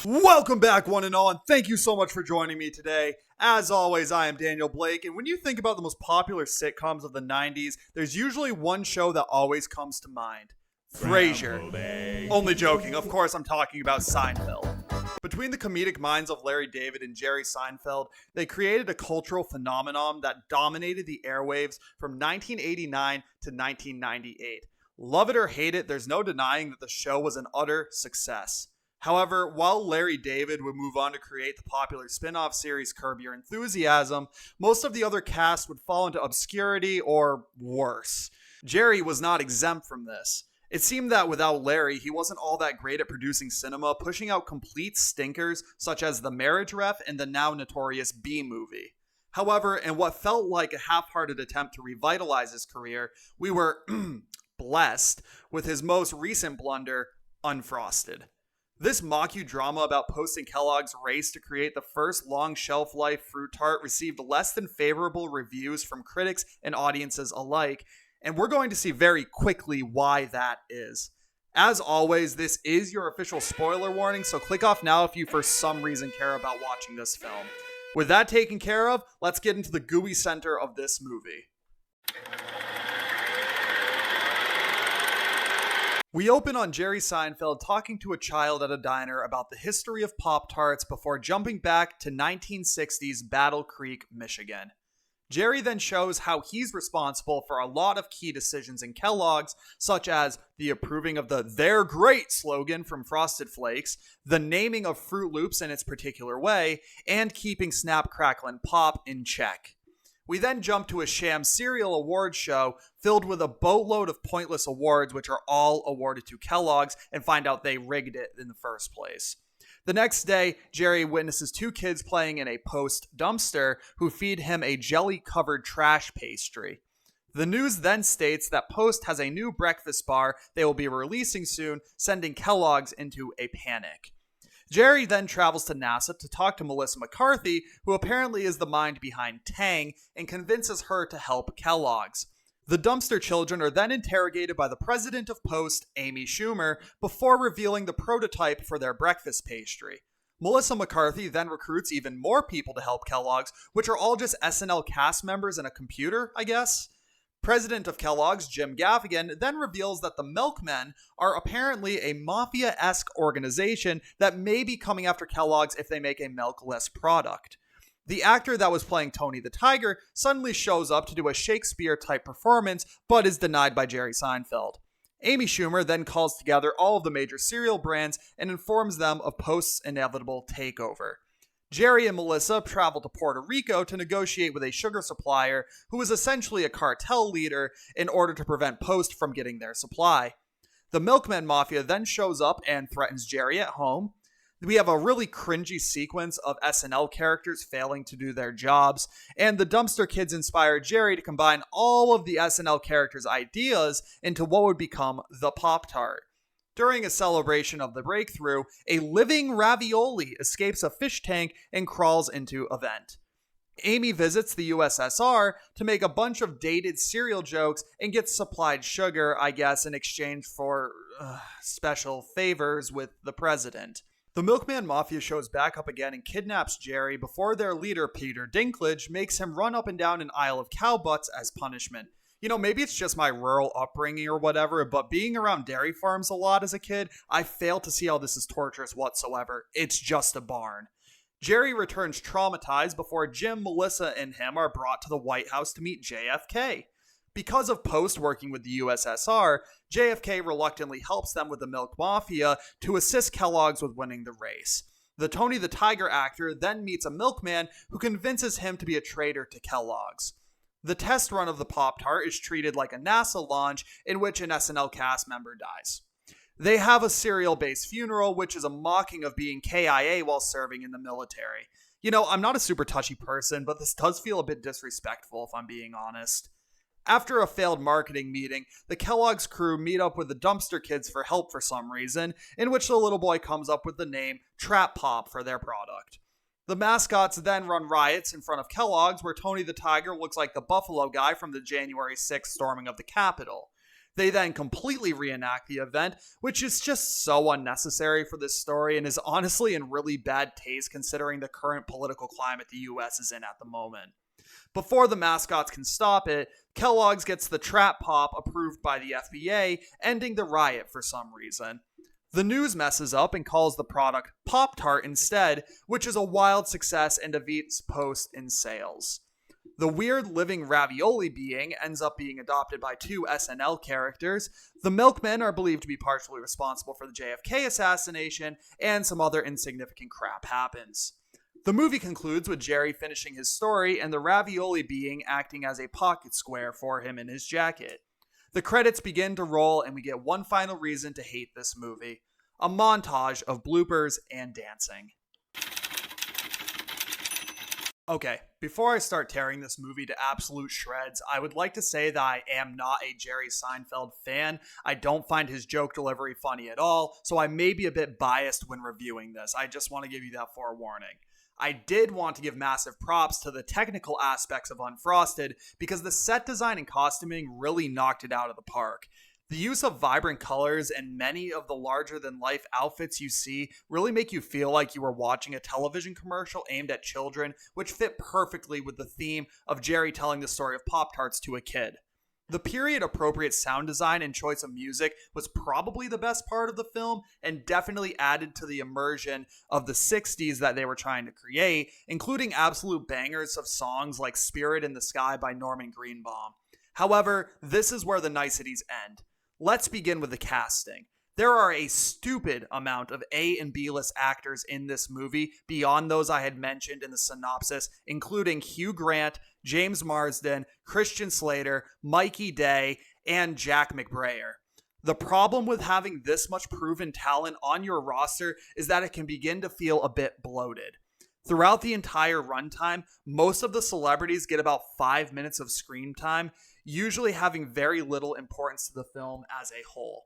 Welcome back, one and all, and thank you so much for joining me today. As always, I am Daniel Blake, and when you think about the most popular sitcoms of the 90s, there's usually one show that always comes to mind. Frasier. Only joking, of course I'm talking about Seinfeld. Between the comedic minds of Larry David and Jerry Seinfeld, they created a cultural phenomenon that dominated the airwaves from 1989 to 1998. Love it or hate it, there's no denying that the show was an utter success. However, while Larry David would move on to create the popular spin-off series Curb Your Enthusiasm, most of the other cast would fall into obscurity or worse. Jerry was not exempt from this. It seemed that without Larry, he wasn't all that great at producing cinema, pushing out complete stinkers such as The Marriage Ref and the now notorious B-Movie. However, in what felt like a half-hearted attempt to revitalize his career, we were blessed with his most recent blunder, Unfrosted. This mock-drama about Post and Kellogg's race to create the first long shelf-life fruit tart received less than favorable reviews from critics and audiences alike, and we're going to see very quickly why that is. As always, this is your official spoiler warning, so click off now if you for some reason care about watching this film. With that taken care of, let's get into the gooey center of this movie. We open on Jerry Seinfeld talking to a child at a diner about the history of Pop-Tarts before jumping back to 1960s Battle Creek, Michigan. Jerry then shows how he's responsible for a lot of key decisions in Kellogg's, such as the approving of the "They're Great" slogan from Frosted Flakes, the naming of Fruit Loops in its particular way, and keeping Snap, Crackle, and Pop in check. We then jump to a sham cereal awards show filled with a boatload of pointless awards which are all awarded to Kellogg's, and find out they rigged it in the first place. The next day, Jerry witnesses two kids playing in a Post dumpster who feed him a jelly-covered trash pastry. The news then states that Post has a new breakfast bar they will be releasing soon, sending Kellogg's into a panic. Jerry then travels to NASA to talk to Melissa McCarthy, who apparently is the mind behind Tang, and convinces her to help Kellogg's. The dumpster children are then interrogated by the president of Post, Amy Schumer, before revealing the prototype for their breakfast pastry. Melissa McCarthy then recruits even more people to help Kellogg's, which are all just SNL cast members and a computer, I guess. President of Kellogg's, Jim Gaffigan, then reveals that the Milkmen are apparently a mafia-esque organization that may be coming after Kellogg's if they make a milkless product. The actor that was playing Tony the Tiger suddenly shows up to do a Shakespeare-type performance, but is denied by Jerry Seinfeld. Amy Schumer then calls together all of the major cereal brands and informs them of Post's inevitable takeover. Jerry and Melissa travel to Puerto Rico to negotiate with a sugar supplier who is essentially a cartel leader in order to prevent Post from getting their supply. The Milkman Mafia then shows up and threatens Jerry at home. We have a really cringy sequence of SNL characters failing to do their jobs, and the Dumpster Kids inspire Jerry to combine all of the SNL characters' ideas into what would become the Pop-Tart. During a celebration of the breakthrough, a living ravioli escapes a fish tank and crawls into a vent. Amy visits the USSR to make a bunch of dated cereal jokes and gets supplied sugar, I guess, in exchange for special favors with the president. The Milkman Mafia shows back up again and kidnaps Jerry before their leader, Peter Dinklage, makes him run up and down an aisle of cow butts as punishment. You know, maybe it's just my rural upbringing or whatever, but being around dairy farms a lot as a kid, I fail to see how this is torturous whatsoever. It's just a barn. Jerry returns traumatized before Jim, Melissa, and him are brought to the White House to meet JFK. Because of Post working with the USSR, JFK reluctantly helps them with the Milk Mafia to assist Kellogg's with winning the race. The Tony the Tiger actor then meets a milkman who convinces him to be a traitor to Kellogg's. The test run of the Pop-Tart is treated like a NASA launch in which an SNL cast member dies. They have a cereal-based funeral, which is a mocking of being KIA while serving in the military. You know, I'm not a super touchy person, but this does feel a bit disrespectful if I'm being honest. After a failed marketing meeting, the Kellogg's crew meet up with the Dumpster Kids for help for some reason, in which the little boy comes up with the name Trap Pop for their product. The mascots then run riots in front of Kellogg's, where Tony the Tiger looks like the Buffalo guy from the January 6th storming of the Capitol. They then completely reenact the event, which is just so unnecessary for this story and is honestly in really bad taste considering the current political climate the US is in at the moment. Before the mascots can stop it, Kellogg's gets the Trap Pop approved by the FBA, ending the riot for some reason. The news messes up and calls the product Pop-Tart instead, which is a wild success and defeats Post in sales. The weird living ravioli being ends up being adopted by two SNL characters. The milkmen are believed to be partially responsible for the JFK assassination, and some other insignificant crap happens. The movie concludes with Jerry finishing his story and the ravioli being acting as a pocket square for him in his jacket. The credits begin to roll and we get one final reason to hate this movie: a montage of bloopers and dancing. Okay, before I start tearing this movie to absolute shreds, I would like to say that I am not a Jerry Seinfeld fan. I don't find his joke delivery funny at all, so I may be a bit biased when reviewing this. I just want to give you that forewarning. I did want to give massive props to the technical aspects of Unfrosted because the set design and costuming really knocked it out of the park. The use of vibrant colors and many of the larger-than-life outfits you see really make you feel like you are watching a television commercial aimed at children, which fit perfectly with the theme of Jerry telling the story of Pop-Tarts to a kid. The period-appropriate sound design and choice of music was probably the best part of the film and definitely added to the immersion of the 60s that they were trying to create, including absolute bangers of songs like Spirit in the Sky by Norman Greenbaum. However, this is where the niceties end. Let's begin with the casting. There are a stupid amount of A and B-list actors in this movie beyond those I had mentioned in the synopsis, including Hugh Grant, James Marsden, Christian Slater, Mikey Day, and Jack McBrayer. The problem with having this much proven talent on your roster is that it can begin to feel a bit bloated. Throughout the entire runtime, most of the celebrities get about 5 minutes of screen time, usually having very little importance to the film as a whole.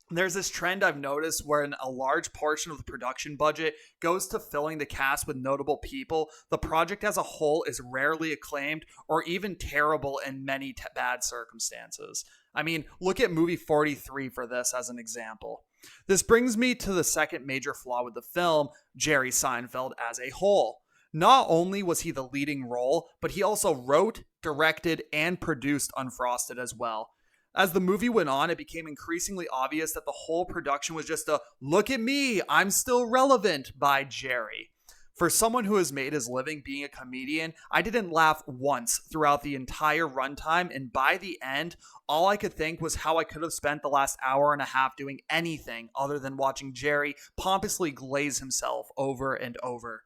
There's this trend I've noticed where a large portion of the production budget goes to filling the cast with notable people. The project as a whole is rarely acclaimed or even terrible in many bad circumstances. I mean, look at movie 43 for this as an example. This brings me to the second major flaw with the film, Jerry Seinfeld as a whole. Not only was he the leading role, but he also wrote, directed, and produced Unfrosted as well. As the movie went on, it became increasingly obvious that the whole production was just a "look at me, I'm still relevant" by Jerry. For someone who has made his living being a comedian, I didn't laugh once throughout the entire runtime, and by the end, all I could think was how I could have spent the last hour and a half doing anything other than watching Jerry pompously glaze himself over and over.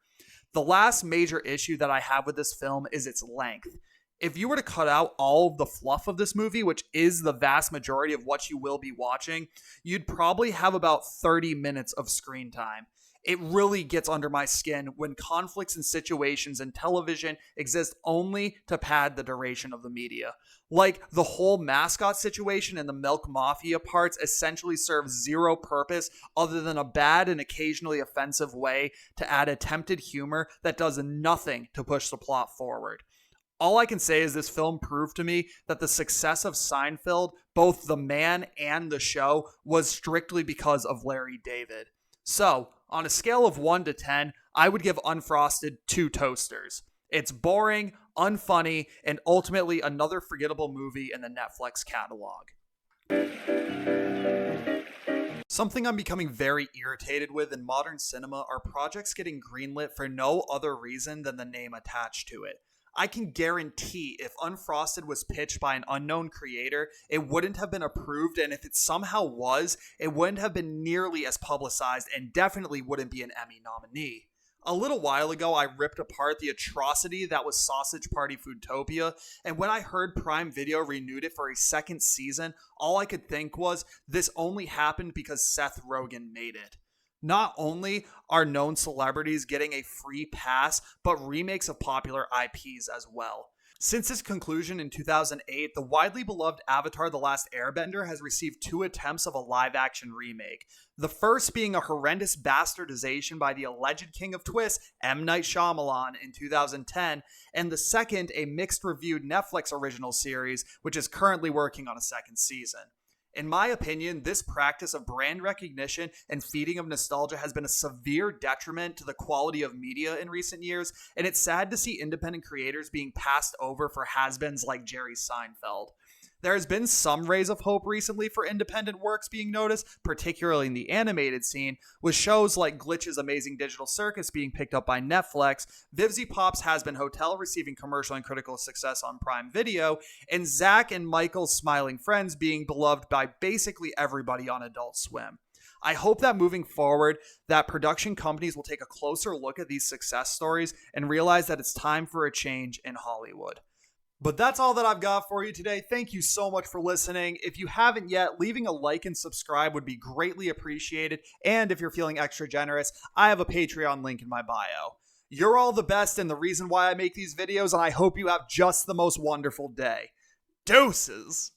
The last major issue that I have with this film is its length. If you were to cut out all of the fluff of this movie, which is the vast majority of what you will be watching, you'd probably have about 30 minutes of screen time. It really gets under my skin when conflicts and situations in television exist only to pad the duration of the media. Like the whole mascot situation and the Milk Mafia parts essentially serve zero purpose other than a bad and occasionally offensive way to add attempted humor that does nothing to push the plot forward. All I can say is this film proved to me that the success of Seinfeld, both the man and the show, was strictly because of Larry David. So, on a scale of 1 to 10, I would give Unfrosted 2 toasters. It's boring, unfunny, and ultimately another forgettable movie in the Netflix catalog. Something I'm becoming very irritated with in modern cinema are projects getting greenlit for no other reason than the name attached to it. I can guarantee if Unfrosted was pitched by an unknown creator, it wouldn't have been approved, and if it somehow was, it wouldn't have been nearly as publicized and definitely wouldn't be an Emmy nominee. A little while ago, I ripped apart the atrocity that was Sausage Party Foodtopia, and when I heard Prime Video renewed it for a second season, all I could think was, this only happened because Seth Rogen made it. Not only are known celebrities getting a free pass, but remakes of popular IPs as well. Since its conclusion in 2008, the widely beloved Avatar: The Last Airbender has received 2 attempts of a live-action remake. The first being a horrendous bastardization by the alleged king of twists, M. Night Shyamalan, in 2010, and the second a mixed-reviewed Netflix original series, which is currently working on a second season. In my opinion, this practice of brand recognition and feeding of nostalgia has been a severe detriment to the quality of media in recent years, and it's sad to see independent creators being passed over for has-beens like Jerry Seinfeld. There has been some rays of hope recently for independent works being noticed, particularly in the animated scene, with shows like Glitch's Amazing Digital Circus being picked up by Netflix, Vivzy Pop's Has-Been Hotel receiving commercial and critical success on Prime Video, and Zach and Michael's Smiling Friends being beloved by basically everybody on Adult Swim. I hope that moving forward, that production companies will take a closer look at these success stories and realize that it's time for a change in Hollywood. But that's all that I've got for you today. Thank you so much for listening. If you haven't yet, leaving a like and subscribe would be greatly appreciated. And if you're feeling extra generous, I have a Patreon link in my bio. You're all the best and the reason why I make these videos, and I hope you have just the most wonderful day. Deuces!